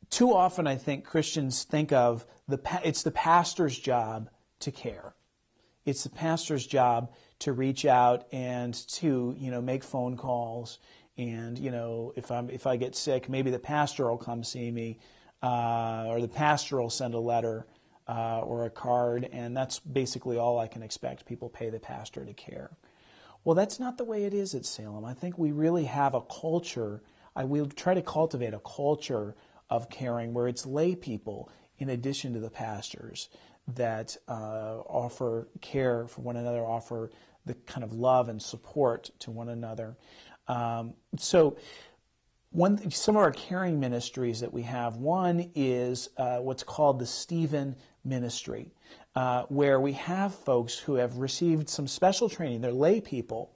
Too often, I think Christians think of it's the pastor's job to care. It's the pastor's job to reach out and to, make phone calls. And, if I get sick, maybe the pastor will come see me, or the pastor will send a letter or a card, and that's basically all I can expect. People pay the pastor to care. Well, that's not the way it is at Salem. I think we really have a culture. We try to cultivate a culture of caring where it's lay people, in addition to the pastors, that offer care for one another, offer the kind of love and support to one another. Some of our caring ministries that we have, one is what's called the Stephen Ministry, where we have folks who have received some special training. They're lay people,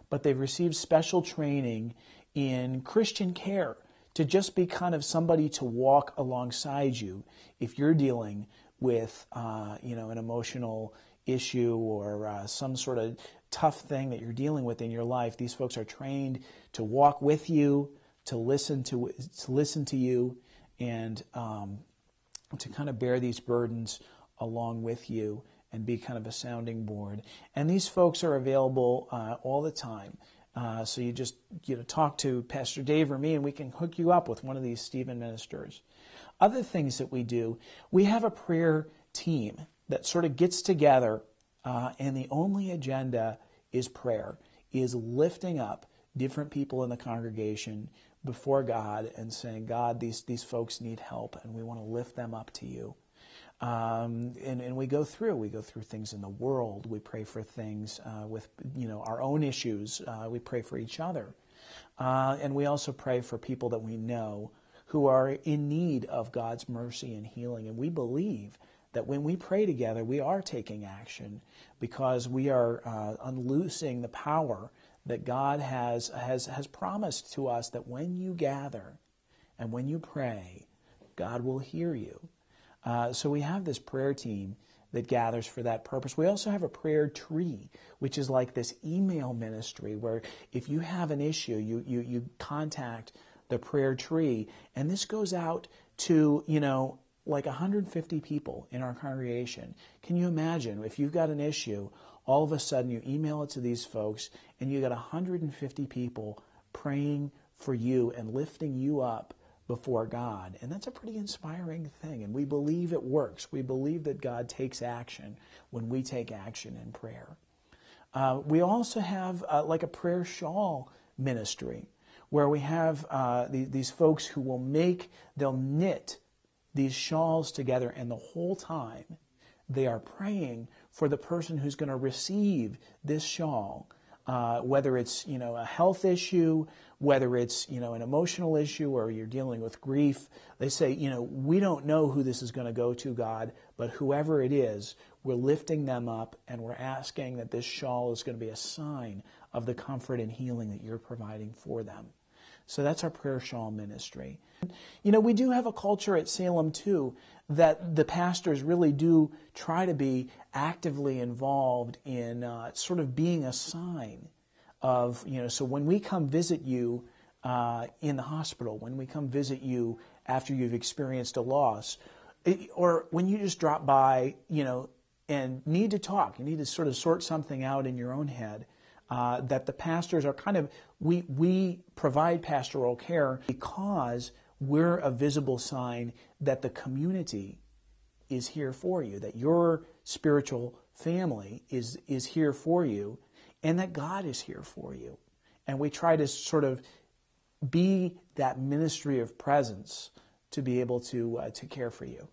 but they've received special training in Christian care, to just be kind of somebody to walk alongside you if you're dealing with an emotional issue or some sort of tough thing that you're dealing with in your life. These folks are trained to walk with you, to listen to you, and to kind of bear these burdens along with you and be kind of a sounding board. And these folks are available all the time. So you just talk to Pastor Dave or me, and we can hook you up with one of these Stephen ministers. Other things that we do, we have a prayer team that sort of gets together, and the only agenda is prayer, is lifting up different people in the congregation before God and saying, God, these folks need help, and we want to lift them up to you. And we go through things in the world. We pray for things with our own issues. We pray for each other, and we also pray for people that we know who are in need of God's mercy and healing. And we believe that when we pray together, we are taking action, because we are unloosing the power that God has promised to us, that when you gather and when you pray, God will hear you. So we have this prayer team that gathers for that purpose. We also have a prayer tree, which is like this email ministry where if you have an issue, you contact the prayer tree, and this goes out to, like 150 people in our congregation. Can you imagine if you've got an issue, all of a sudden you email it to these folks, and you got 150 people praying for you and lifting you up before God. And that's a pretty inspiring thing, and we believe it works. We believe that God takes action when we take action in prayer. We also have like a prayer shawl ministry, where we have these folks who they'll knit these shawls together, and the whole time they are praying for the person who's going to receive this shawl, whether it's a health issue, whether it's an emotional issue, or you're dealing with grief. They say, we don't know who this is going to go to, God, but whoever it is, we're lifting them up, and we're asking that this shawl is going to be a sign of the comfort and healing that you're providing for them. So that's our prayer shawl ministry. We do have a culture at Salem, too, that the pastors really do try to be actively involved in sort of being a sign of, so when we come visit you in the hospital, when we come visit you after you've experienced a loss, or when you just drop by, and need to talk, you need to sort of sort something out in your own head, that the pastors are kind of, we provide pastoral care because we're a visible sign that the community is here for you, that your spiritual family is here for you, and that God is here for you. And we try to sort of be that ministry of presence to be able to care for you.